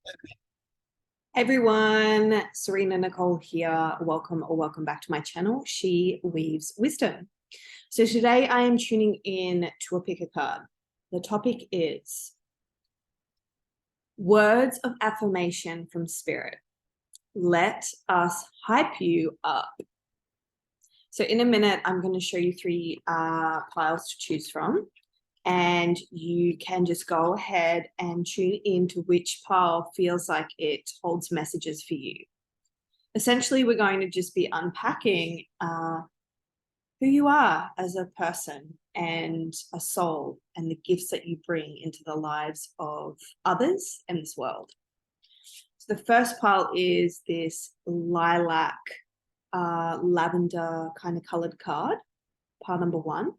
Hey everyone, Serena Nicole here. Welcome or welcome back to my channel, She Weaves Wisdom. So today I am tuning in to a pick a card. The topic is words of affirmation from spirit. Let us hype you up. So in a minute, I'm going to show you three piles to choose from. And you can just go ahead and tune in to which pile feels like it holds messages for you. Essentially, we're going to just be unpacking who you are as a person and a soul and the gifts that you bring into the lives of others and this world. So the first pile is this lilac, lavender kind of colored card, pile number 1.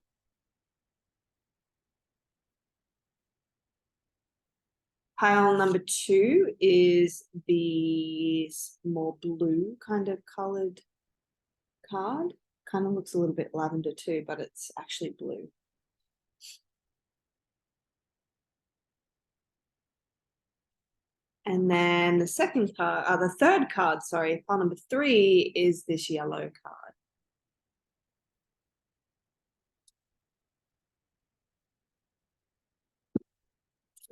Pile number 2 is the more blue kind of colored card. Kind of looks a little bit lavender too, but it's actually blue. And then the third card, sorry, pile number 3 is this yellow card.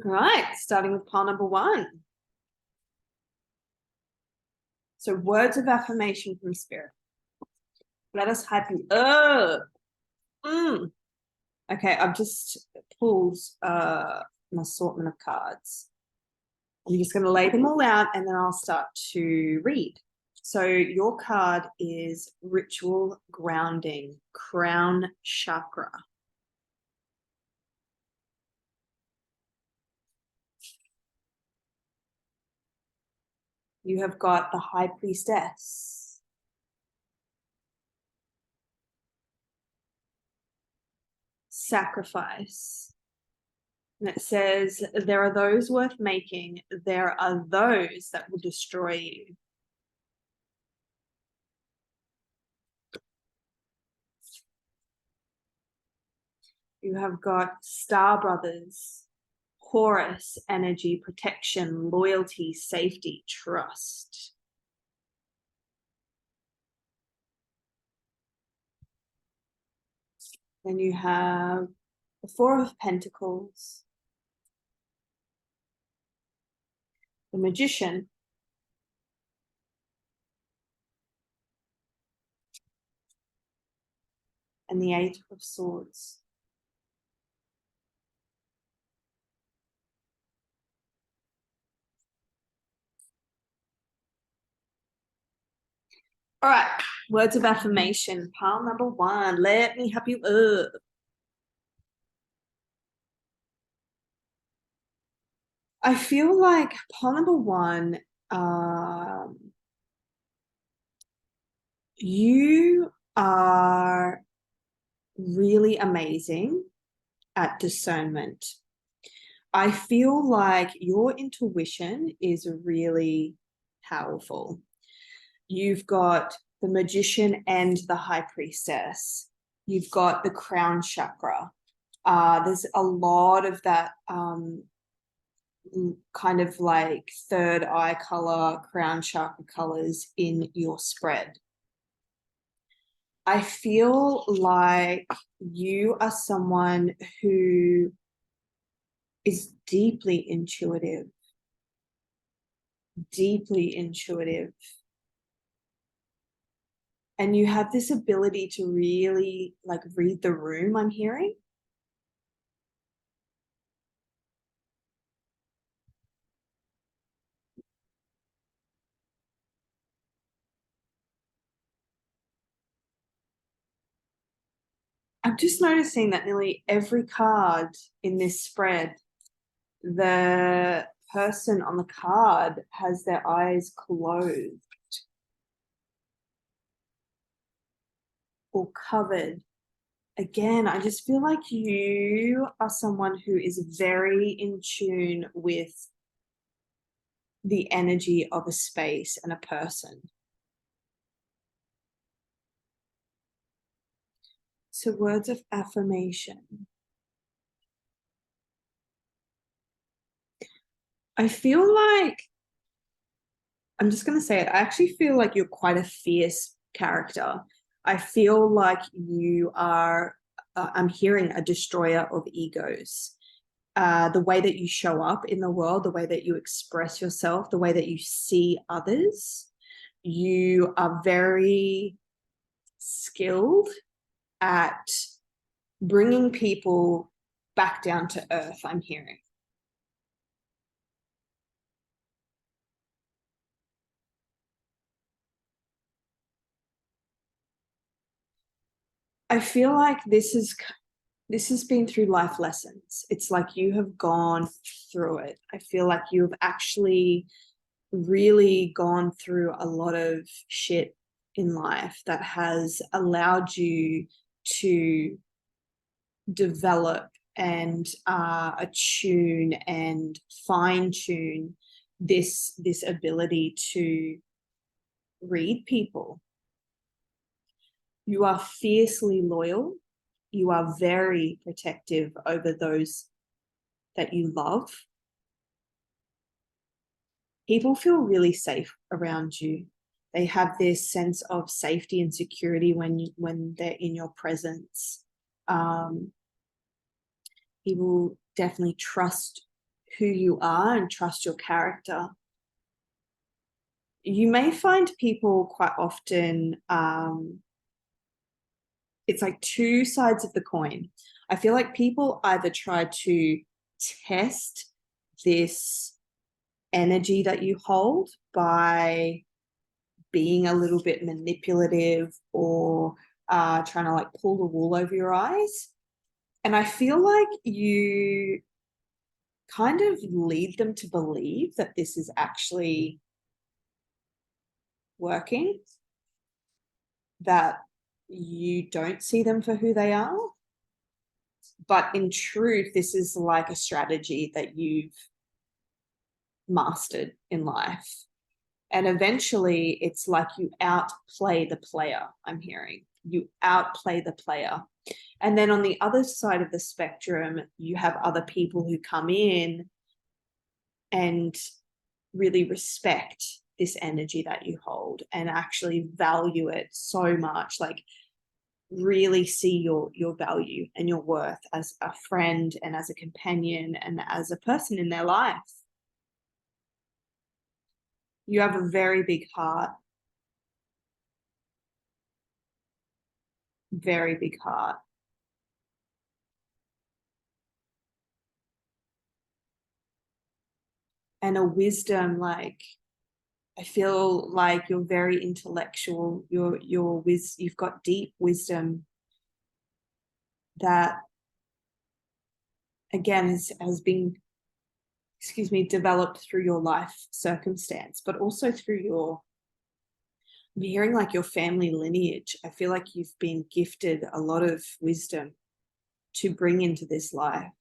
All right, starting with pile number 1. So words of affirmation from spirit. Let us hype you up. Okay, I've just pulled an assortment of cards. I'm just going to lay them all out and then I'll start to read. So your card is Ritual Grounding, Crown Chakra. You have got the High Priestess. Sacrifice. And it says, there are those worth making. There are those that will destroy you. You have got Star Brothers, Horus energy, protection, loyalty, safety, trust. Then you have the Four of Pentacles, the Magician, and the Eight of Swords. All right, words of affirmation, pile number 1. Let me help you up. I feel like pile number 1, you are really amazing at discernment. I feel like your intuition is really powerful. You've got the Magician and the High Priestess. You've got the Crown Chakra. There's a lot of that kind of like third eye color, crown chakra colors in your spread. I feel like you are someone who is deeply intuitive. And you have this ability to really like read the room, I'm hearing. I'm just noticing that nearly every card in this spread, the person on the card has their eyes closed or covered. Again, I just feel like you are someone who is very in tune with the energy of a space and a person. So words of affirmation. I feel like I'm just going to say it. I actually feel like you're quite a fierce character. I feel like you are, I'm hearing a destroyer of egos. The way that you show up in the world, the way that you express yourself, the way that you see others, you are very skilled at bringing people back down to earth, I'm hearing. I feel like this has been through life lessons. It's like you have gone through it. I feel like you've actually really gone through a lot of shit in life that has allowed you to develop and attune and fine tune this ability to read people. You are fiercely loyal. You are very protective over those that you love. People feel really safe around you. They have this sense of safety and security when they're in your presence. People definitely trust who you are and trust your character. You may find people quite often, it's like two sides of the coin. I feel like people either try to test this energy that you hold by being a little bit manipulative or trying to like pull the wool over your eyes. And I feel like you kind of lead them to believe that this is actually working, that you don't see them for who they are. But in truth, this is like a strategy that you've mastered in life. And eventually it's like you outplay the player, I'm hearing. You outplay the player. And then on the other side of the spectrum, you have other people who come in and really respect this energy that you hold and actually value it so much, like really see your value and your worth as a friend and as a companion and as a person in their life. You have a very big heart, very big heart. And a wisdom, like I feel like you're very intellectual. You've got deep wisdom that again has been, excuse me, developed through your life circumstance, but also through I'm hearing like your family lineage. I feel like you've been gifted a lot of wisdom to bring into this life.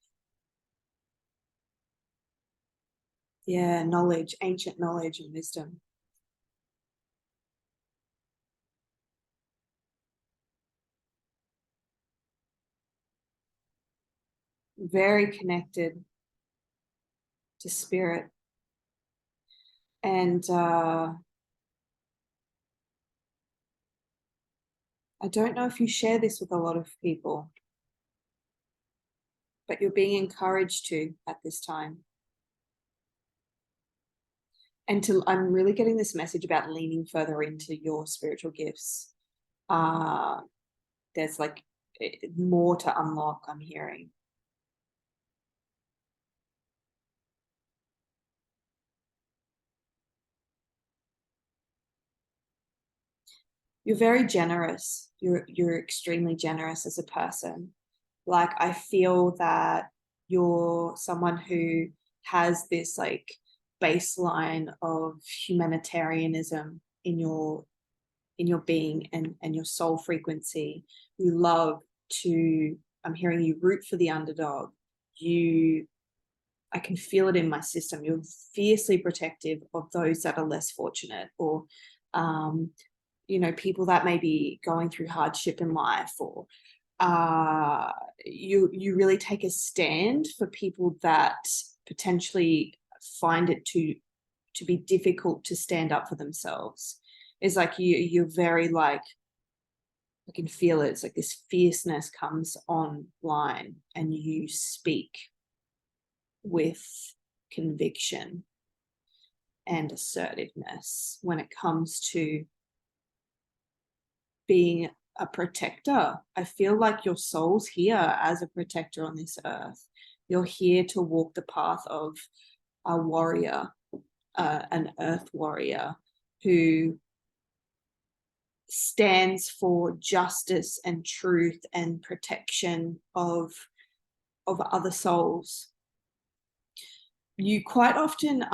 Yeah, knowledge, ancient knowledge and wisdom. Very connected to spirit. And I don't know if you share this with a lot of people, but you're being encouraged to at this time. And I'm really getting this message about leaning further into your spiritual gifts. There's like more to unlock, I'm hearing. You're very generous. You're extremely generous as a person. Like I feel that you're someone who has this like baseline of humanitarianism in your being and your soul frequency. You love to, I'm hearing you root for the underdog. I can feel it in my system. You're fiercely protective of those that are less fortunate or people that may be going through hardship in life, or you really take a stand for people that potentially find it too to be difficult to stand up for themselves. It's like you're very like, I can feel it. It's like this fierceness comes online and you speak with conviction and assertiveness when it comes to being a protector. I feel like your soul's here as a protector on this earth. You're here to walk the path of a warrior, an earth warrior who stands for justice and truth and protection of other souls. You quite often,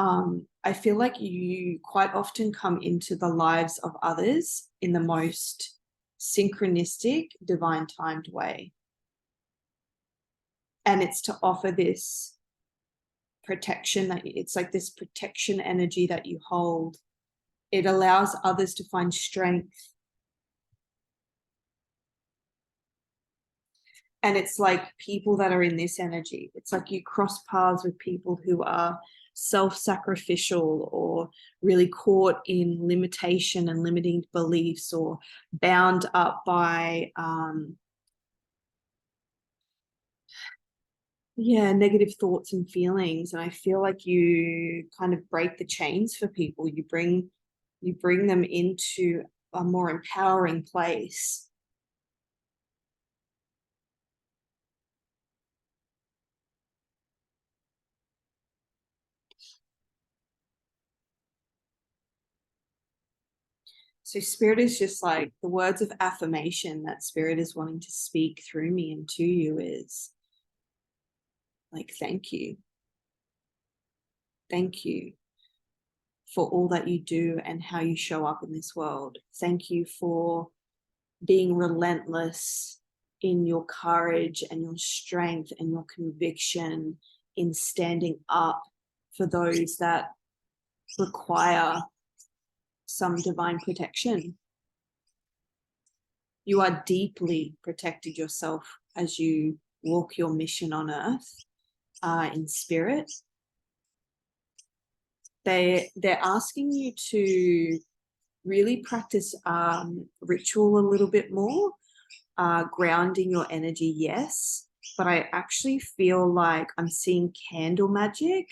I feel like you quite often come into the lives of others in the most synchronistic, divine timed way. And it's to offer this protection, that it's like this protection energy that you hold. It allows others to find strength. And it's like people that are in this energy, it's like you cross paths with people who are self-sacrificial or really caught in limitation and limiting beliefs, or bound up by negative thoughts and feelings. And I feel like you kind of break the chains for people. You bring them into a more empowering place. So spirit is just like, the words of affirmation that spirit is wanting to speak through me and to you is like, thank you. Thank you for all that you do and how you show up in this world. Thank you for being relentless in your courage and your strength and your conviction in standing up for those that require some divine protection. You are deeply protected yourself as you walk your mission on earth in spirit. They're asking you to really practice ritual a little bit more, grounding your energy, yes, but I actually feel like I'm seeing candle magic,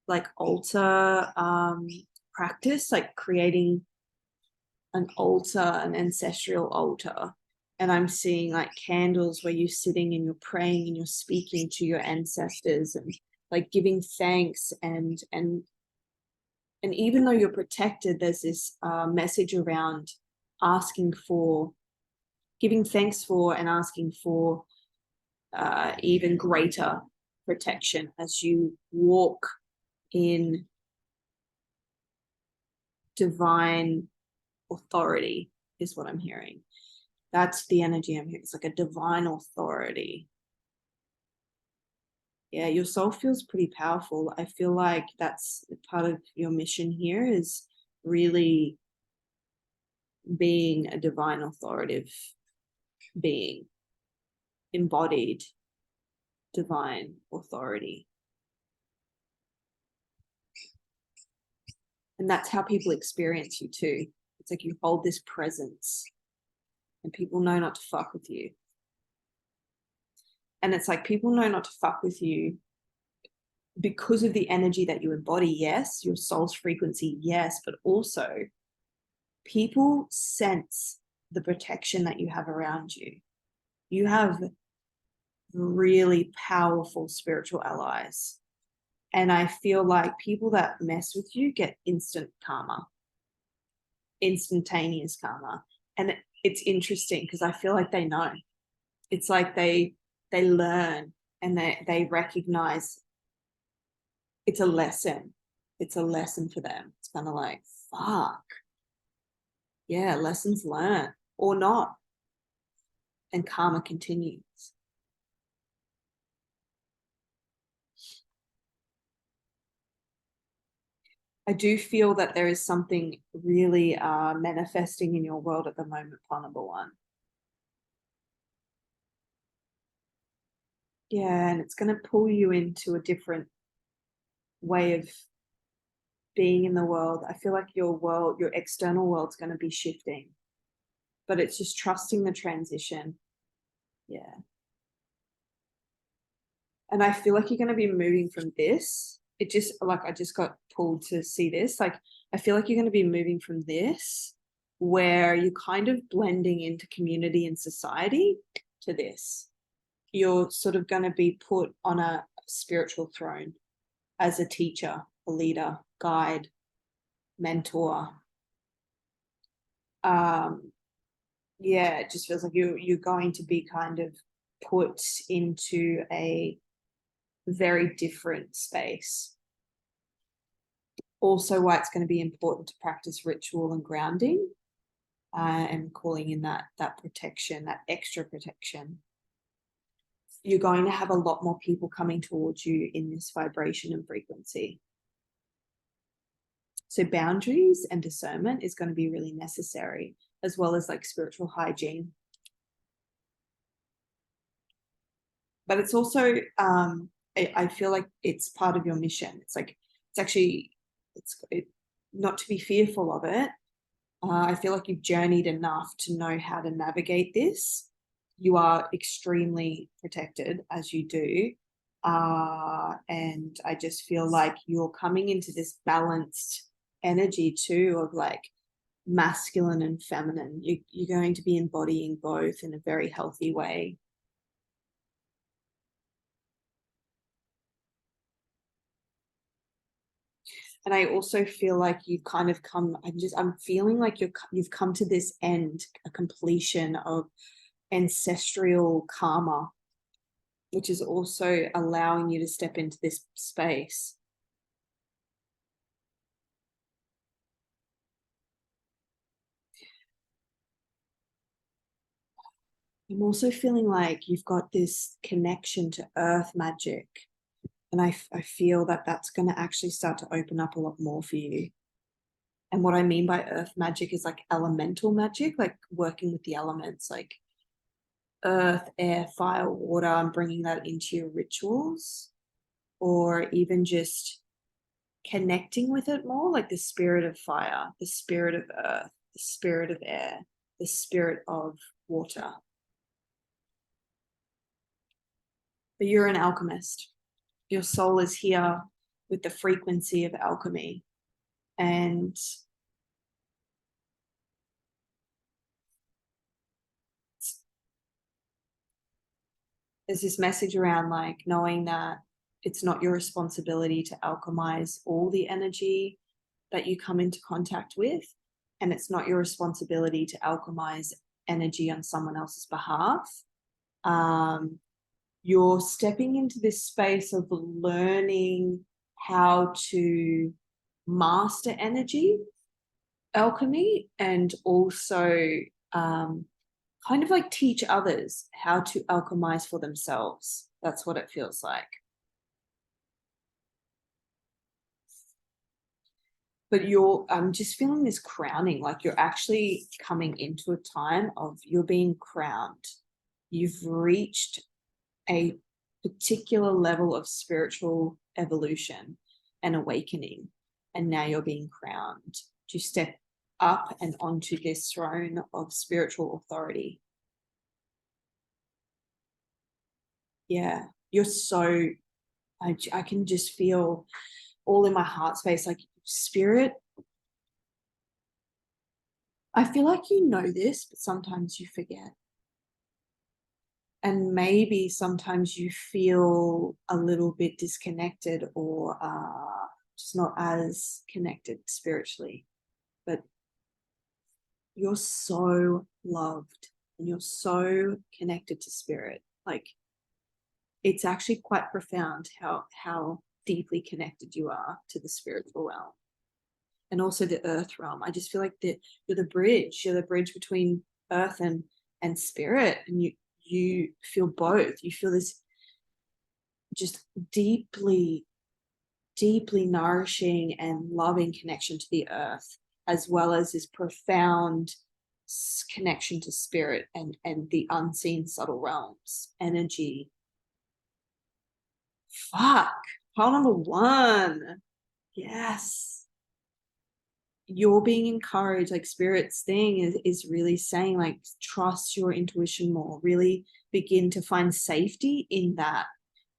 like altar practice, like creating an altar, an ancestral altar. And I'm seeing like candles where you're sitting and you're praying and you're speaking to your ancestors and like giving thanks, and even though you're protected, there's this message around asking for, giving thanks for, and asking for even greater protection as you walk in divine authority, is what I'm hearing. That's the energy I'm hearing. It's like a divine authority. Yeah, your soul feels pretty powerful. I feel like that's part of your mission here, is really being a divine authoritative being, embodied divine authority. And that's how people experience you too. It's like you hold this presence and people know not to fuck with you. And it's like people know not to fuck with you because of the energy that you embody, yes, your soul's frequency, yes, but also people sense the protection that you have around you. You have really powerful spiritual allies. And I feel like people that mess with you get instant karma, instantaneous karma. And it's interesting because I feel like they know. It's like they learn and they recognize it's a lesson. It's a lesson for them. It's kind of like, fuck. Yeah, lessons learned or not. And karma continues. I do feel that there is something really manifesting in your world at the moment, plan number one. Yeah, and it's going to pull you into a different way of being in the world. I feel like your world, your external world's going to be shifting, but it's just trusting the transition. Yeah. And I feel like you're going to be moving from this. It just, like, I just got pulled to see this. Like, I feel like you're going to be moving from this, where you're kind of blending into community and society, to this. You're sort of going to be put on a spiritual throne as a teacher, a leader, guide, mentor. Yeah, it just feels like you're going to be kind of put into a very different space. Also, why it's going to be important to practice ritual and grounding, and calling in that protection, that extra protection. You're going to have a lot more people coming towards you in this vibration and frequency. So boundaries and discernment is going to be really necessary, as well as like spiritual hygiene. But it's also, I feel like it's part of your mission. It's like, it's actually, not to be fearful of it. I feel like you've journeyed enough to know how to navigate this. You are extremely protected as you do. And I just feel like you're coming into this balanced energy too, of like masculine and feminine. You're going to be embodying both in a very healthy way. And I also feel like you've kind of come, I'm feeling like you've come to this end, a completion of ancestral karma, which is also allowing you to step into this space. I'm also feeling like you've got this connection to earth magic. And I feel that that's going to actually start to open up a lot more for you. And what I mean by earth magic is like elemental magic, like working with the elements, like earth, air, fire, water, and bringing that into your rituals, or even just connecting with it more, like the spirit of fire, the spirit of earth, the spirit of air, the spirit of water. But you're an alchemist. Your soul is here with the frequency of alchemy. And there's this message around like knowing that it's not your responsibility to alchemize all the energy that you come into contact with. And it's not your responsibility to alchemize energy on someone else's behalf. You're stepping into this space of learning how to master energy alchemy, and also kind of like teach others how to alchemize for themselves. That's what it feels like. But I'm just feeling this crowning, like you're actually coming into a time of you're being crowned. You've reached a particular level of spiritual evolution and awakening, and now you're being crowned to step up and onto this throne of spiritual authority. Yeah, you're so, I can just feel all in my heart space, like spirit. I feel like you know this, but sometimes you forget. And maybe sometimes you feel a little bit disconnected, or just not as connected spiritually. But you're so loved and you're so connected to spirit. Like, it's actually quite profound how deeply connected you are to the spiritual realm and also the earth realm. I just feel like that you're the bridge. You're the bridge between earth and spirit, and you feel both. You feel this just deeply nourishing and loving connection to the earth, as well as this profound connection to spirit and the unseen subtle realms, energy. Fuck. Pile number 1. Yes. you're being encouraged, like Spirit's thing is really saying, like, trust your intuition more, really begin to find safety in that,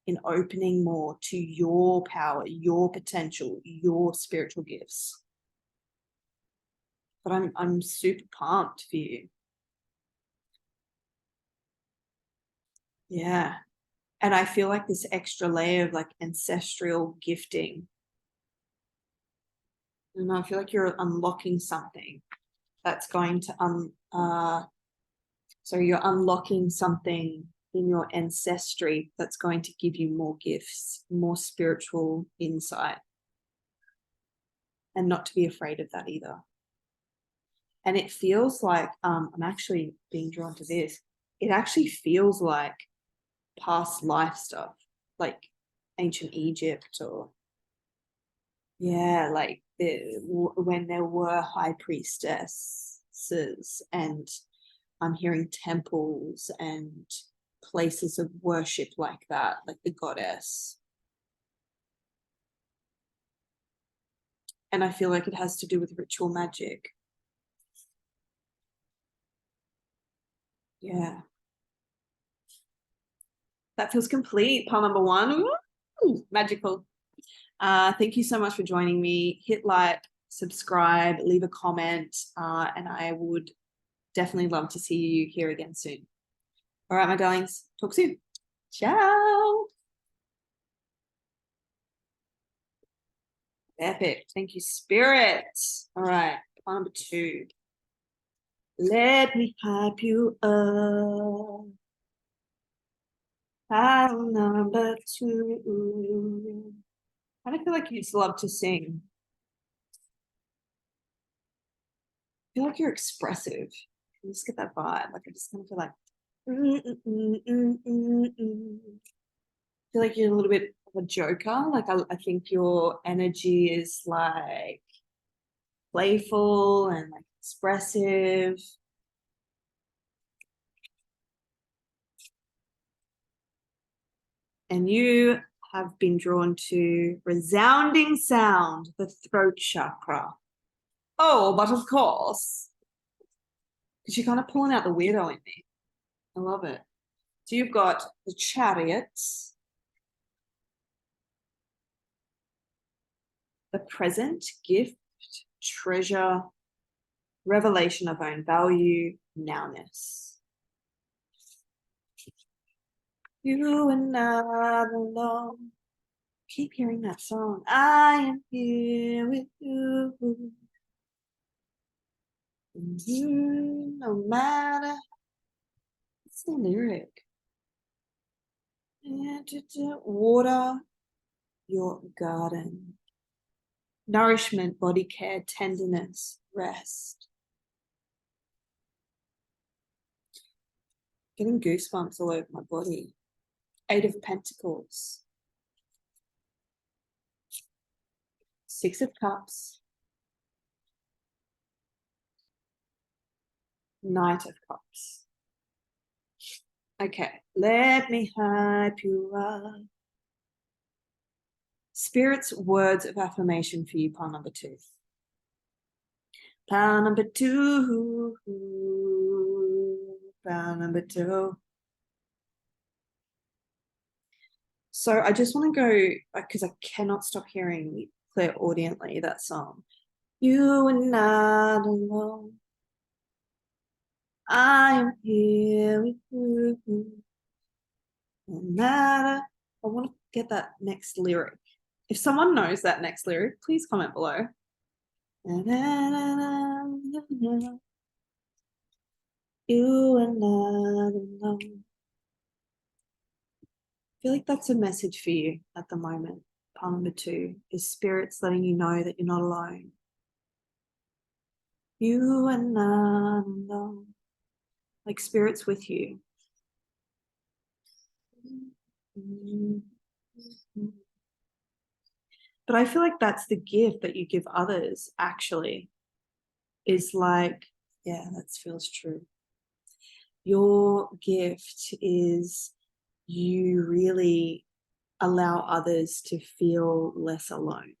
in opening more to your power, your potential, your spiritual gifts. But I'm super pumped for you. Yeah. And I feel like this extra layer of like ancestral gifting. And I feel like you're unlocking something that's going to so you're unlocking something in your ancestry that's going to give you more gifts, more spiritual insight. And not to be afraid of that either. And it feels like, I'm actually being drawn to this. It actually feels like past life stuff, like ancient Egypt, or yeah, like when there were high priestesses, and I'm hearing temples and places of worship like that, like the goddess. And I feel like it has to do with ritual magic. Yeah. That feels complete. Pile number 1. Ooh, magical. Thank you so much for joining me. Hit like, subscribe, leave a comment, and I would definitely love to see you here again soon. All right, my darlings. Talk soon. Ciao. Epic. Thank you, Spirit. All right, pile number 2. Let me hype you up. Pile number 2. I feel like you just love to sing. I feel like you're expressive. I just get that vibe. Like I just kind of feel like feel like you're a little bit of a joker. Like I think your energy is like playful and like expressive. And you have been drawn to resounding sound, the throat chakra. Oh, but of course, because you're kind of pulling out the weirdo in me. I love it. So you've got the chariots, the present, gift, treasure, revelation of own value, nowness. You are not alone. Keep hearing that song. I am here with you. No matter. What's the lyric? Water your garden. Nourishment, body care, tenderness, rest. Getting goosebumps all over my body. 8 of Pentacles. 6 of Cups. Knight of Cups. Okay, let me hype you up. Spirit's words of affirmation for you, pile number 2. Pile number 2. Pile number 2. So I just want to go, because I cannot stop hearing clairaudiently that song. You are not alone. I am here with you. No matter. I want to get that next lyric. If someone knows that next lyric, please comment below. You are not alone. I feel like that's a message for you at the moment. Pile number 2 is Spirit's letting you know that you're not alone. You are not alone. Like Spirit's with you. But I feel like that's the gift that you give others, actually, is like, yeah, that feels true. Your gift is you really allow others to feel less alone.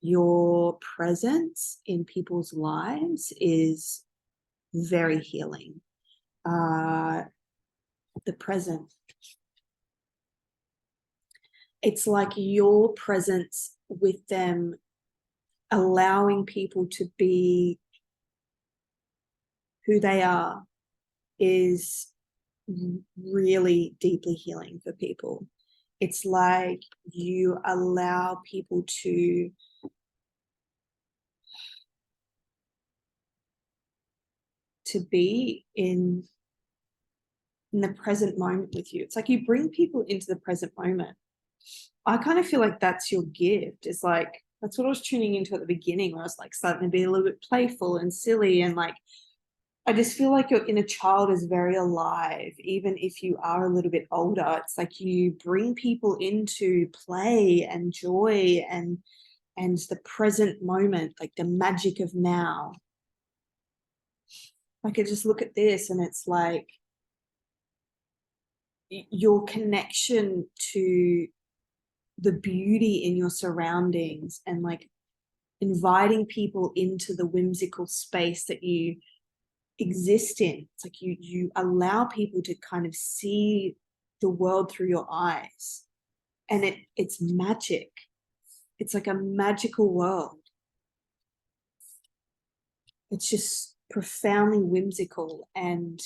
your presence in people's lives is very healing. The present. It's like your presence with them, allowing people to be who they are, is really deeply healing for people. It's like you allow people to be in the present moment with you. It's like you bring people into the present moment. I kind of feel like that's your gift. It's like, that's what I was tuning into at the beginning, where I was like starting to be a little bit playful and silly, and like, I just feel like your inner child is very alive, even if you are a little bit older. It's like you bring people into play and joy and the present moment, like the magic of now. I could just look at this and it's like your connection to the beauty in your surroundings, and like inviting people into the whimsical space that you exist in. It's like you allow people to kind of see the world through your eyes, and it's magic. It's like a magical world. It's just profoundly whimsical, and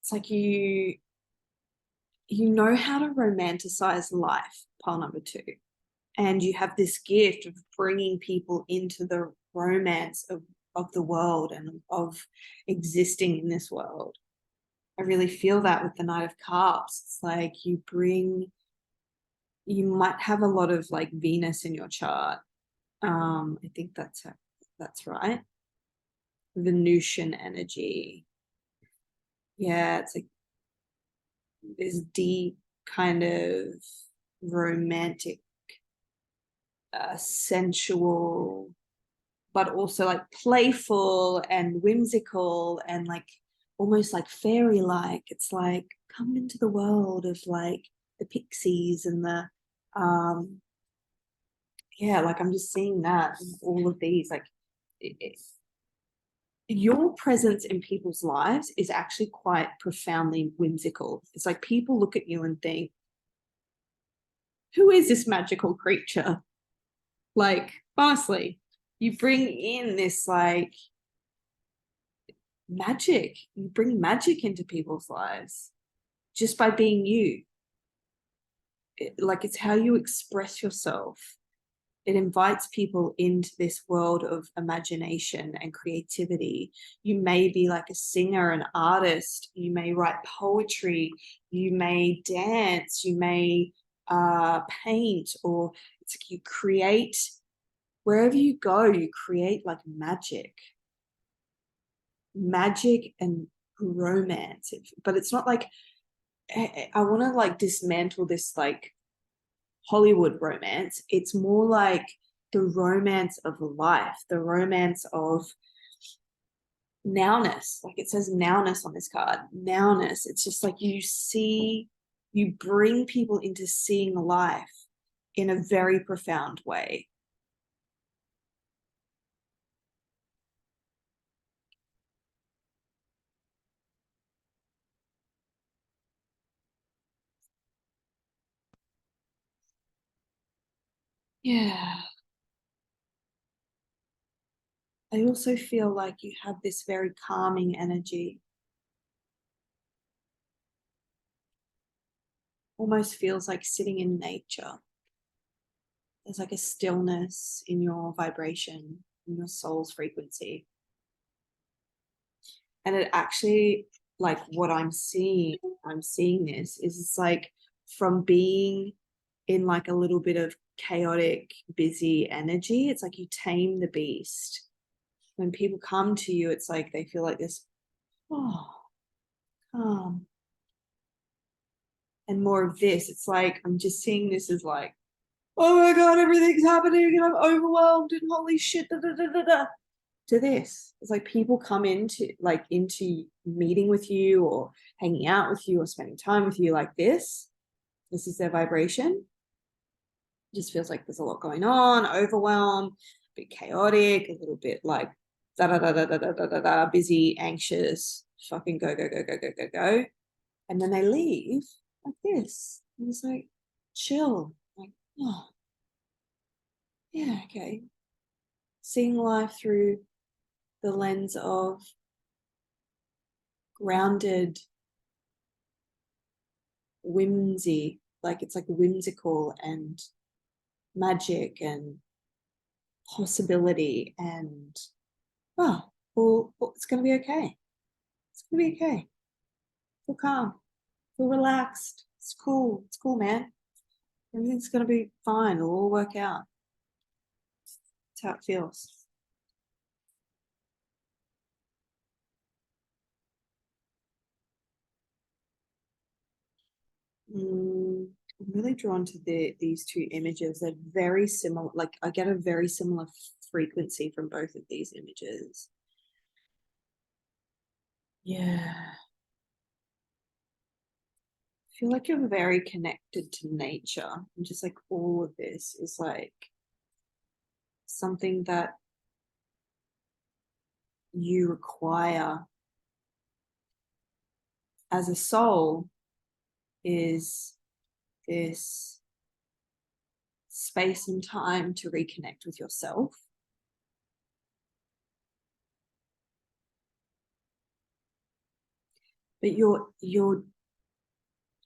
it's like you know how to romanticize life, pile number 2, and you have this gift of bringing people into the romance of the world and of existing in this world. I really feel that with the Knight of Cups. It's like you might have a lot of like Venus in your chart. I think that's right. Venusian energy. Yeah, it's like this deep kind of romantic, sensual, but also like playful and whimsical and like almost like fairy-like. It's like, come into the world of like the pixies and the yeah, like I'm just seeing that in all of these. Like your presence in people's lives is actually quite profoundly whimsical. It's like people look at you and think, who is this magical creature? Like, honestly, you bring in this like magic. You bring magic into people's lives just by being you. Like, it's how you express yourself. It invites people into this world of imagination and creativity. You may be like a singer, an artist. You may write poetry. You may dance. You may paint, or it's like you create. Wherever you go, you create like magic and romance. But it's not like, I want to like dismantle this like Hollywood romance. It's more like the romance of life, the romance of nowness. Like it says nowness on this card. Nowness. It's just like you bring people into seeing life in a very profound way. Yeah. I also feel like you have this very calming energy. Almost feels like sitting in nature. There's like a stillness in your vibration, in your soul's frequency. And it actually, like what I'm seeing this is, it's like from being in like a little bit of chaotic, busy energy, it's like you tame the beast. When people come to you, it's like they feel like this, oh, calm. And more of this, it's like I'm just seeing this as like, oh my God, everything's happening and I'm overwhelmed and holy shit, da, da, da, da, da. To this, it's like people come into meeting with you or hanging out with you or spending time with you like this is their vibration. Just feels like there's a lot going on, overwhelmed, a bit chaotic, a little bit like da da da da da da da da, da busy, anxious, fucking go go go go go go go, and then they leave like this. And it's like chill, like oh yeah, okay. Seeing life through the lens of grounded whimsy, like it's like whimsical and magic and possibility and oh well it's gonna be okay. It's gonna be okay. Feel calm, feel relaxed. It's cool. It's cool, man. Everything's gonna be fine. It'll all work out. That's how it feels. I'm really drawn to these two images. They're very similar. Like I get a very similar frequency from both of these images. Yeah. I feel like you're very connected to nature. And just like all of this is like something that you require as a soul is this space and time to reconnect with yourself. But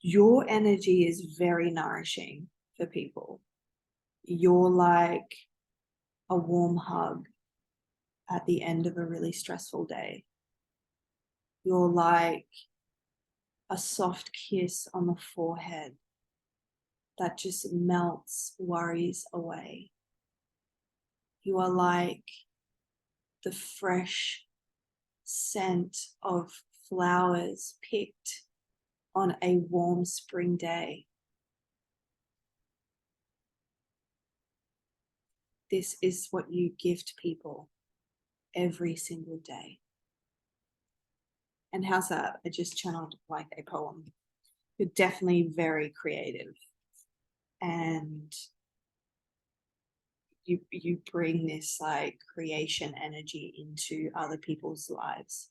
your energy is very nourishing for people. You're like a warm hug at the end of a really stressful day. You're like a soft kiss on the forehead that just melts worries away. You are like the fresh scent of flowers picked on a warm spring day. This is what you gift people every single day. And how's that? I just channeled like a poem. You're definitely very creative and you bring this like creation energy into other people's lives.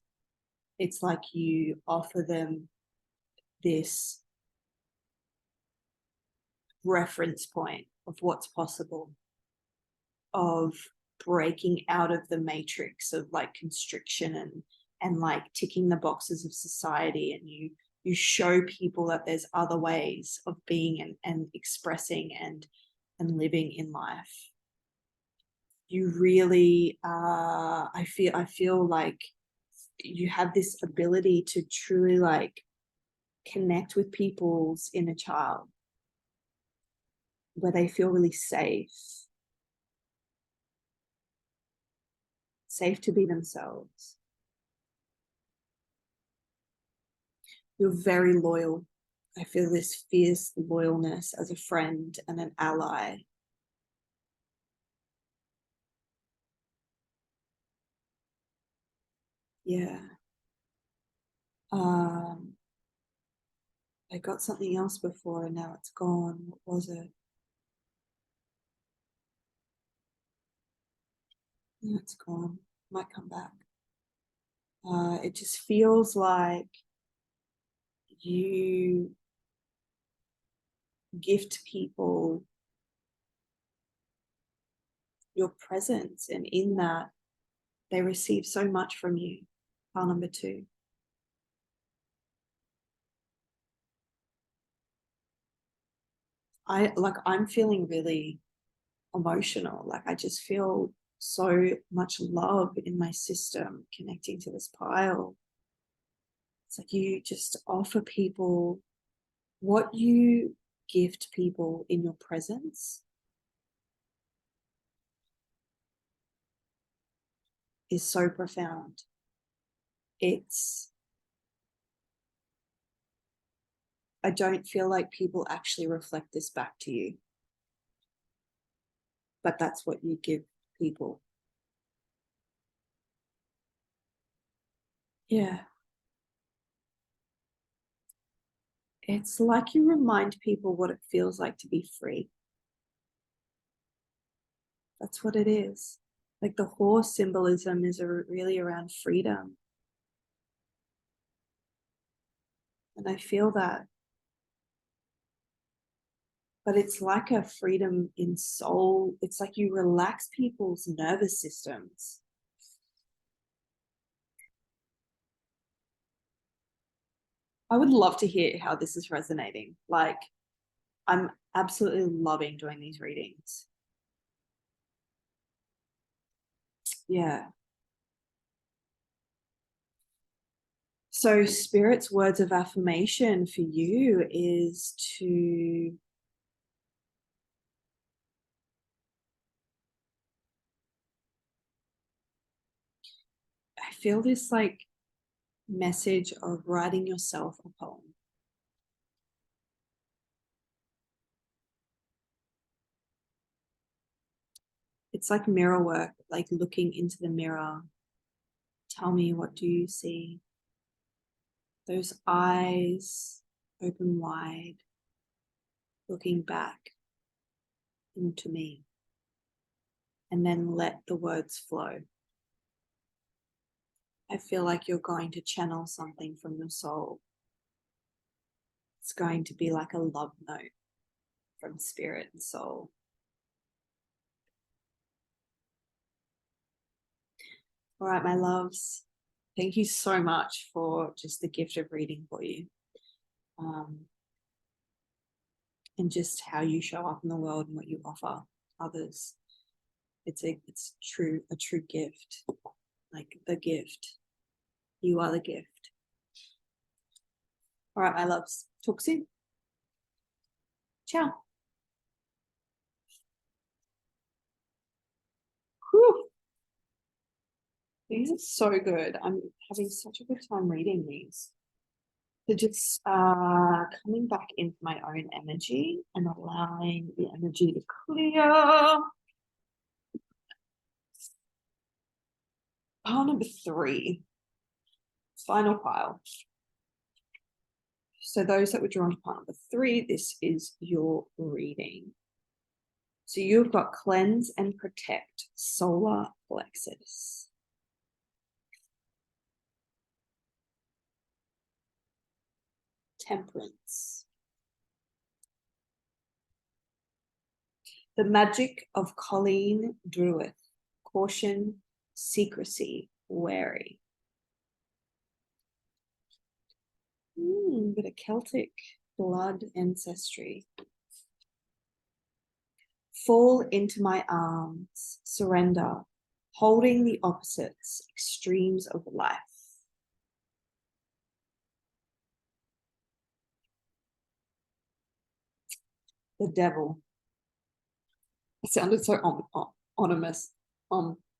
It's like you offer them this reference point of what's possible, of breaking out of the matrix of like constriction and like ticking the boxes of society, and you show people that there's other ways of being and expressing and living in life. You really I feel like you have this ability to truly like connect with people's inner child where they feel really safe to be themselves. You're very loyal. I feel this fierce loyalness as a friend and an ally. Yeah. Um, I got something else before and now it's gone. What was it? No, it's gone. Might come back. It just feels like you gift people your presence, and in that, they receive so much from you. Pile number 2. I'm feeling really emotional. Like I just feel so much love in my system connecting to this pile. It's like you just offer people what you gift people in your presence is so profound. It's, I don't feel like people actually reflect this back to you, but that's what you give people. Yeah. It's like you remind people what it feels like to be free. That's what it is. Like the horse symbolism is really around freedom. And I feel that. But it's like a freedom in soul. It's like you relax people's nervous systems. I would love to hear how this is resonating. Like, I'm absolutely loving doing these readings. Yeah. So, Spirit's words of affirmation for you is to I feel this like message of writing yourself a poem. It's like mirror work, like looking into the mirror. Tell me, what do you see? Those eyes open wide, looking back into me. And then let the words flow. I feel like you're going to channel something from your soul. It's going to be like a love note from spirit and soul. All right, my loves. Thank you so much for just the gift of reading for you. And just how you show up in the world and what you offer others. It's a true gift. Like the gift. You are the gift. All right, my loves. Talk soon. Ciao. Whew. These are so good. I'm having such a good time reading these. So just coming back into my own energy and allowing the energy to clear. Pile number 3. Final pile. So those that were drawn to pile number 3, this is your reading. So you've got cleanse and protect, solar plexus. Temperance. The magic of Colleen Druith. Caution, secrecy, wary. Bit of Celtic blood ancestry. Fall into my arms, surrender, holding the opposites, extremes of life. The devil. It sounded so ominous.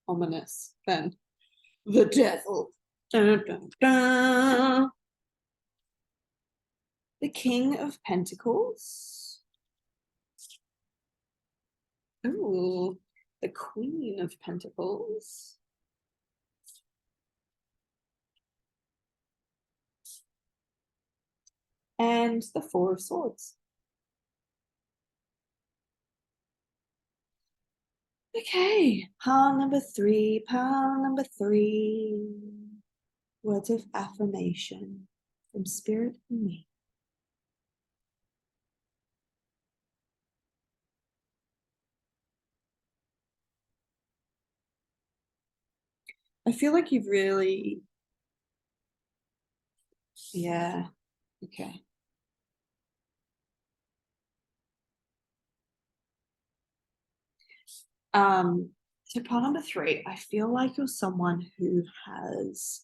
Ominous then. The devil. Dun, dun, dun. The King of Pentacles. Ooh, the Queen of Pentacles. And the Four of Swords. Okay, pile number 3, pile number 3. Words of affirmation from Spirit and me. I feel like you've really, yeah, okay. So part number 3, I feel like you're someone who has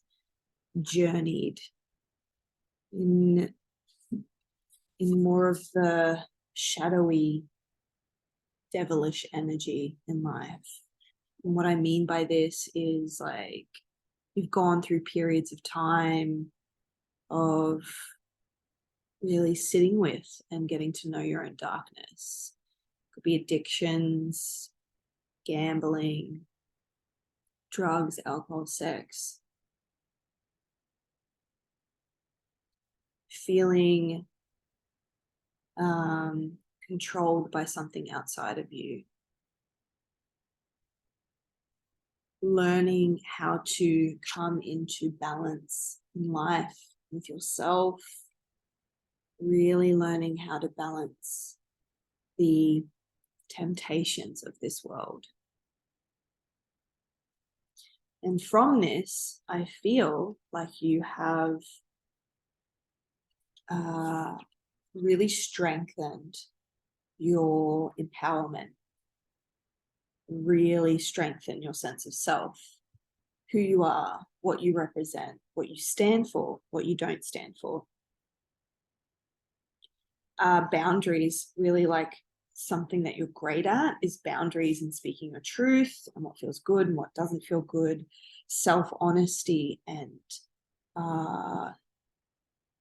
journeyed in more of the shadowy, devilish energy in life. And what I mean by this is like you've gone through periods of time of really sitting with and getting to know your own darkness. Could be addictions, gambling, drugs, alcohol, sex. Feeling controlled by something outside of you. learning how to come into balance in life with yourself, really learning how to balance the temptations of this world. And from this, I feel like you have really strengthened your empowerment, really strengthen your sense of self, who you are, what you represent, what you stand for, what you don't stand for. Boundaries, really like something that you're great at is boundaries and speaking your truth and what feels good and what doesn't feel good, self-honesty, and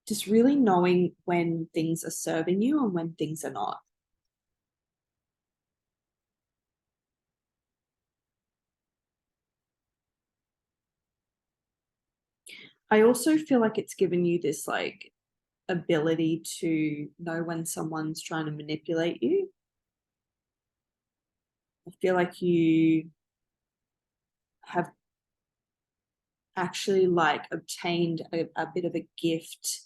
just really knowing when things are serving you and when things are not. I also feel like it's given you this like ability to know when someone's trying to manipulate you. I feel like you have actually like obtained a bit of a gift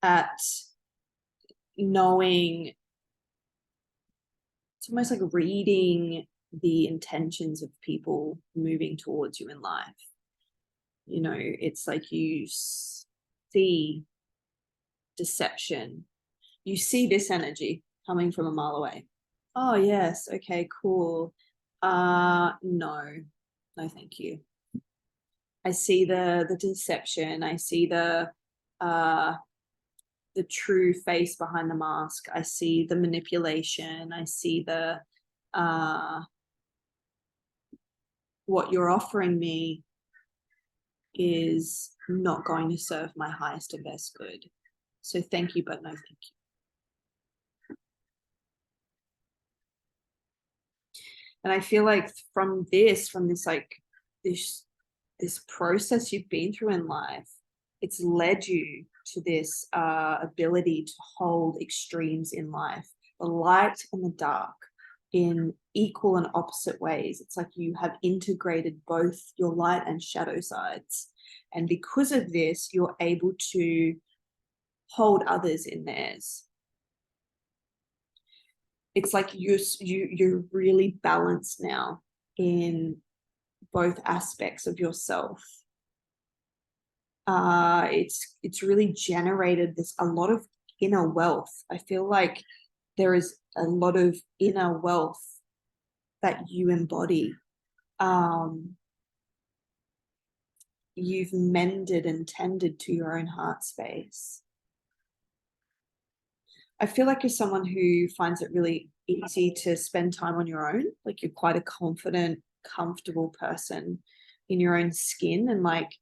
at knowing, it's almost like reading the intentions of people moving towards you in life. You know, it's like you see deception. You see this energy coming from a mile away. Oh yes, okay, cool. No, thank you. I see the deception. I see the true face behind the mask. I see the manipulation. I see the what you're offering me is not going to serve my highest and best good. So thank you, but no thank you. And I feel like from this like this process you've been through in life, it's led you to this ability to hold extremes in life, the light and the dark, in equal and opposite ways. It's like you have integrated both your light and shadow sides. And because of this, you're able to hold others in theirs. It's like you're really balanced now in both aspects of yourself. It's really generated a lot of inner wealth. I feel like there is a lot of inner wealth that you embody. You've mended and tended to your own heart space. I feel like you're someone who finds it really easy to spend time on your own. Like you're quite a confident, comfortable person in your own skin, and like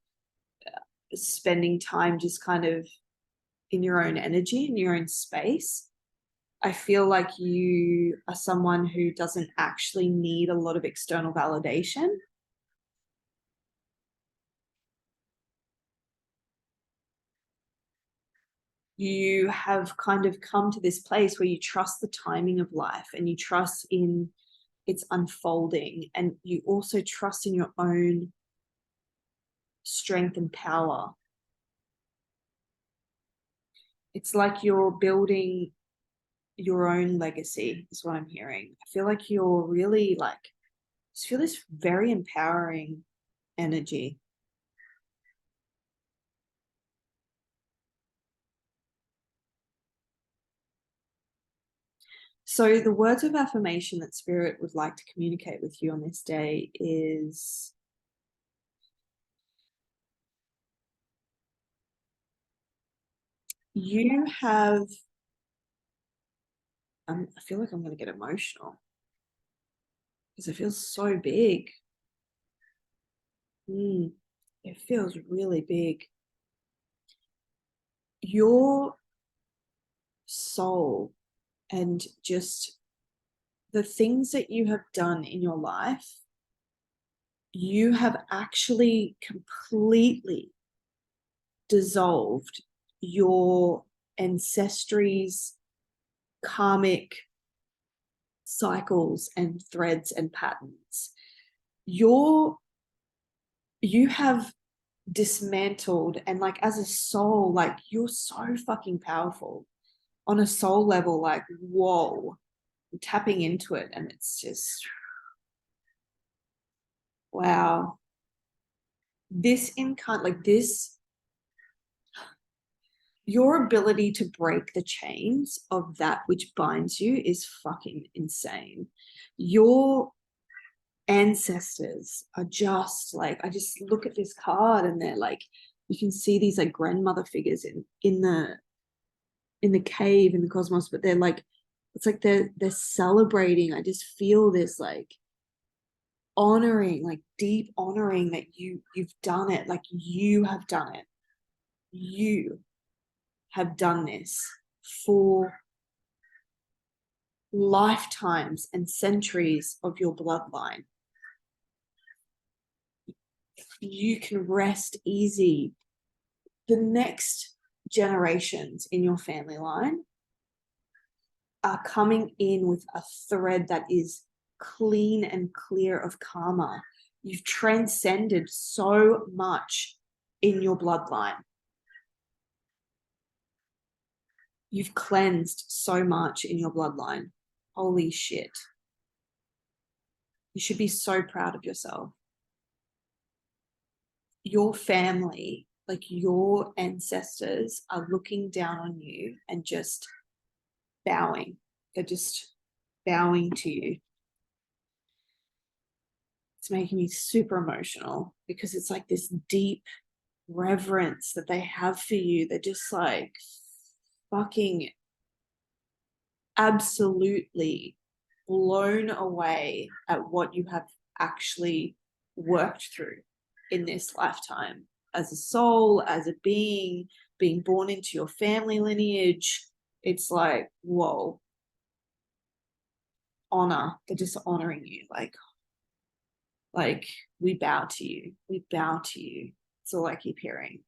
spending time just kind of in your own energy, in your own space. I feel like you are someone who doesn't actually need a lot of external validation. You have kind of come to this place where you trust the timing of life and you trust in its unfolding, and you also trust in your own strength and power. It's like you're building your own legacy is what I'm hearing. I feel like you're really like, I just feel this very empowering energy. So the words of affirmation that Spirit would like to communicate with you on this day is, you have, I feel like I'm going to get emotional because it feels so big. It feels really big. Your soul and just the things that you have done in your life, you have actually completely dissolved your ancestry's karmic cycles and threads and patterns. Your you have dismantled, and like as a soul, like you're so fucking powerful on a soul level. Like, whoa, I'm tapping into it, and it's just wow. This like this, your ability to break the chains of that which binds you is fucking insane. Your ancestors are just like, I just look at this card and they're like, you can see these like grandmother figures in the cave in the cosmos, but they're like, it's like they're celebrating. I just feel this like honoring, like deep honoring that you've done it. Like you have done it. You have done this for lifetimes and centuries of your bloodline. You can rest easy. The next generations in your family line are coming in with a thread that is clean and clear of karma. You've transcended so much in your bloodline. You've cleansed so much in your bloodline. Holy shit. You should be so proud of yourself. Your family, like your ancestors, are looking down on you and just bowing. They're just bowing to you. It's making me super emotional because it's like this deep reverence that they have for you. They're just like fucking absolutely blown away at what you have actually worked through in this lifetime as a soul, as a being born into your family lineage. It's like, whoa, honor. They're just honoring you. Like we bow to you. We bow to you. That's all I keep hearing.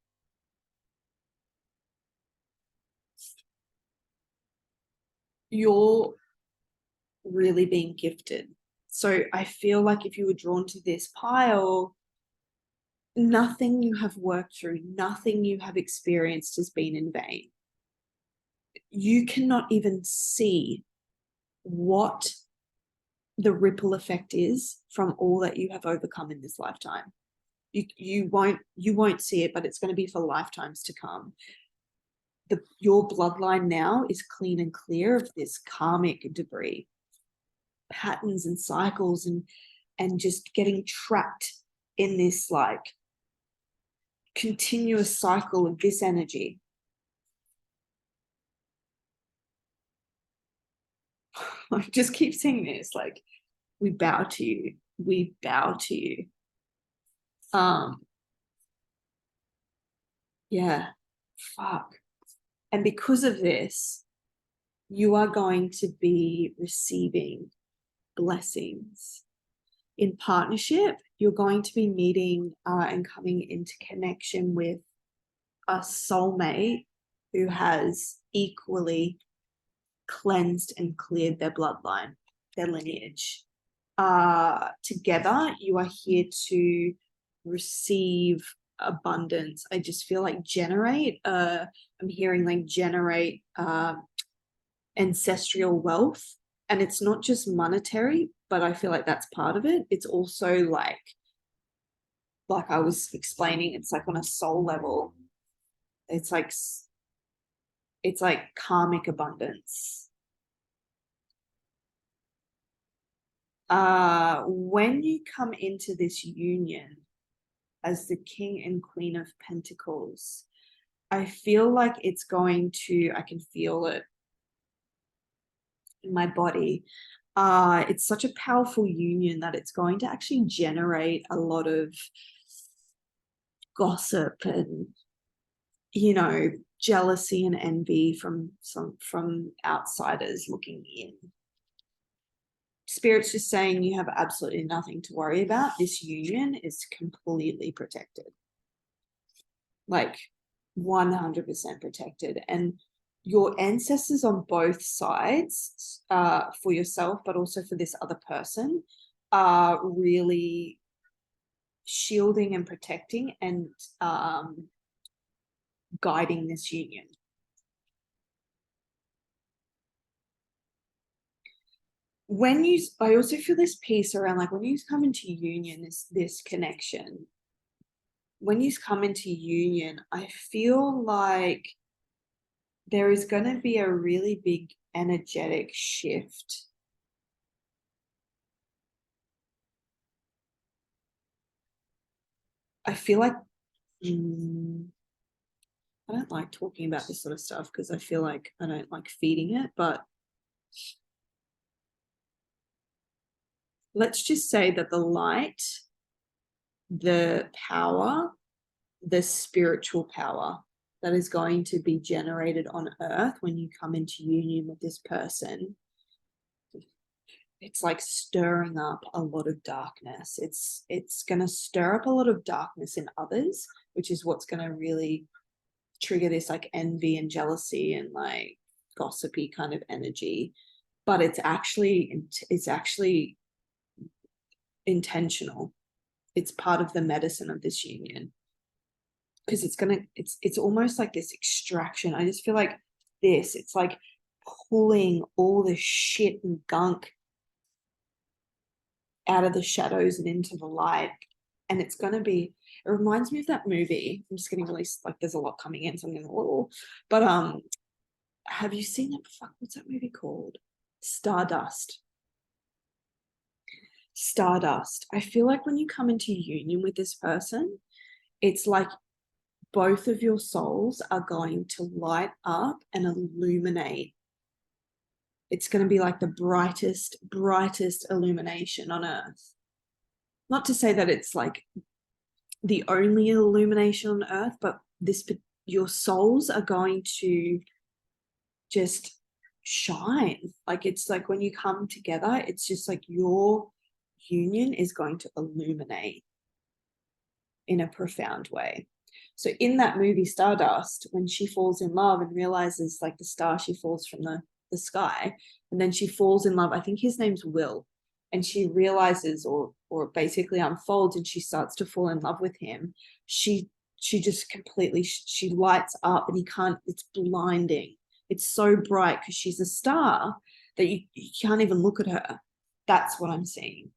You're really being gifted. So I feel like if you were drawn to this pile, nothing you have worked through, nothing you have experienced has been in vain. You cannot even see what the ripple effect is from all that you have overcome in this lifetime. You won't see it, but it's going to be for lifetimes to come. Your bloodline now is clean and clear of this karmic debris, patterns and cycles, and just getting trapped in this like continuous cycle of this energy. I just keep saying this, like, we bow to you. We bow to you. Yeah, fuck. And because of this, you are going to be receiving blessings. In partnership, you're going to be meeting and coming into connection with a soulmate who has equally cleansed and cleared their bloodline, their lineage. Together, you are here to receive abundance. I just feel like generate. I'm hearing like generate ancestral wealth, and it's not just monetary, but I feel like that's part of it. It's also like I was explaining, it's like on a soul level. It's like karmic abundance. When you come into this union as the King and Queen of Pentacles, I feel like it's going to, I can feel it in my body. It's such a powerful union that it's going to actually generate a lot of gossip and, you know, jealousy and envy from outsiders looking in. Spirit's just saying you have absolutely nothing to worry about. This union is completely protected. Like 100% protected. And your ancestors on both sides, for yourself, but also for this other person, are really shielding and protecting and guiding this union. I also feel this piece around, like, when you come into union, this connection, when you come into union, I feel like there is going to be a really big energetic shift. I feel like I don't like talking about this sort of stuff because I feel like I don't like feeding it, but let's just say that the light, the power, the spiritual power that is going to be generated on earth when you come into union with this person, it's like stirring up a lot of darkness. It's going to stir up a lot of darkness in others, which is what's going to really trigger this like envy and jealousy and like gossipy kind of energy. But it's actually intentional. It's part of the medicine of this union, because it's almost like this extraction. I just feel like it's like pulling all the shit and gunk out of the shadows and into the light. And it reminds me of that movie. I'm just getting really, like, there's a lot coming in, so I'm getting but have you seen that? What's that movie called? Stardust. I feel like when you come into union with this person, it's like both of your souls are going to light up and illuminate. It's going to be like the brightest illumination on earth. Not to say that it's like the only illumination on earth, but your souls are going to just shine. Like, it's like when you come together, it's just like your union is going to illuminate in a profound way. So in that movie Stardust, when she falls in love and realizes, like, the star, she falls from the sky, and then she falls in love, I think his name's Will, and she realizes or basically unfolds, and she starts to fall in love with him. She just completely, she lights up, and it's blinding. It's so bright because she's a star that you can't even look at her. That's what I'm seeing.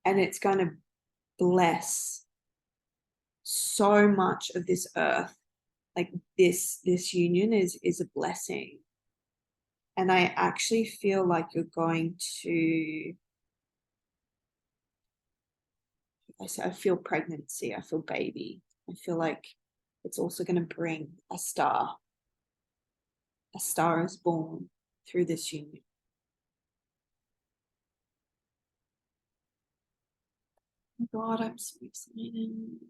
And it's going to bless so much of this earth. Like, this union is a blessing. And I actually feel like you're going to, I feel pregnancy, I feel baby. I feel like it's also going to bring a star. A star is born through this union. Oh God, I'm so excited.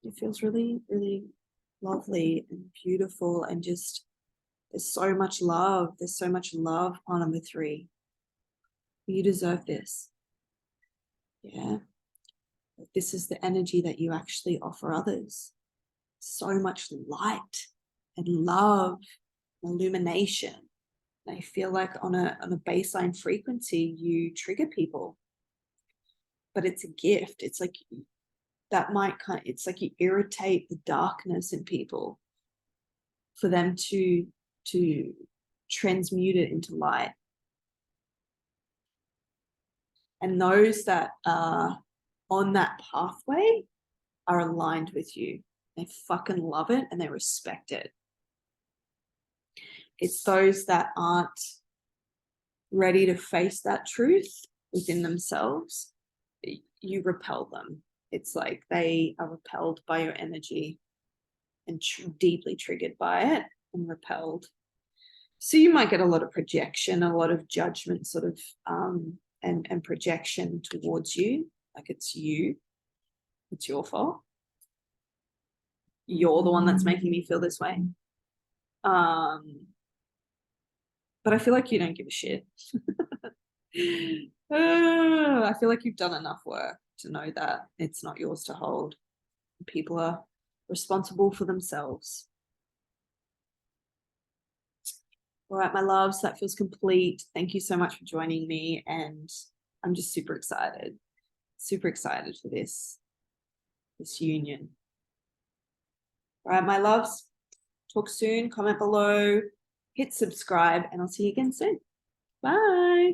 It feels really, really lovely and beautiful, and just, there's so much love. There's so much love on number 3. You deserve this. Yeah. This is the energy that you actually offer others. So much light and love, illumination. And I feel like on a baseline frequency, you trigger people. But it's a gift. It's like it's like you irritate the darkness in people for them to transmute it into light. And those that are on that pathway are aligned with you. They fucking love it and they respect it. It's those that aren't ready to face that truth within themselves, you repel them. It's like they are repelled by your energy and deeply triggered by it and repelled. So you might get a lot of projection, a lot of judgment sort of, and projection towards you. Like, it's you. It's your fault. You're the one that's making me feel this way. But I feel like you don't give a shit. I feel like you've done enough work to know that it's not yours to hold. People are responsible for themselves. All right, my loves, that feels complete. Thank you so much for joining me, and I'm just super excited for this union. All right, my loves, talk soon, comment below, hit subscribe, and I'll see you again soon. Bye.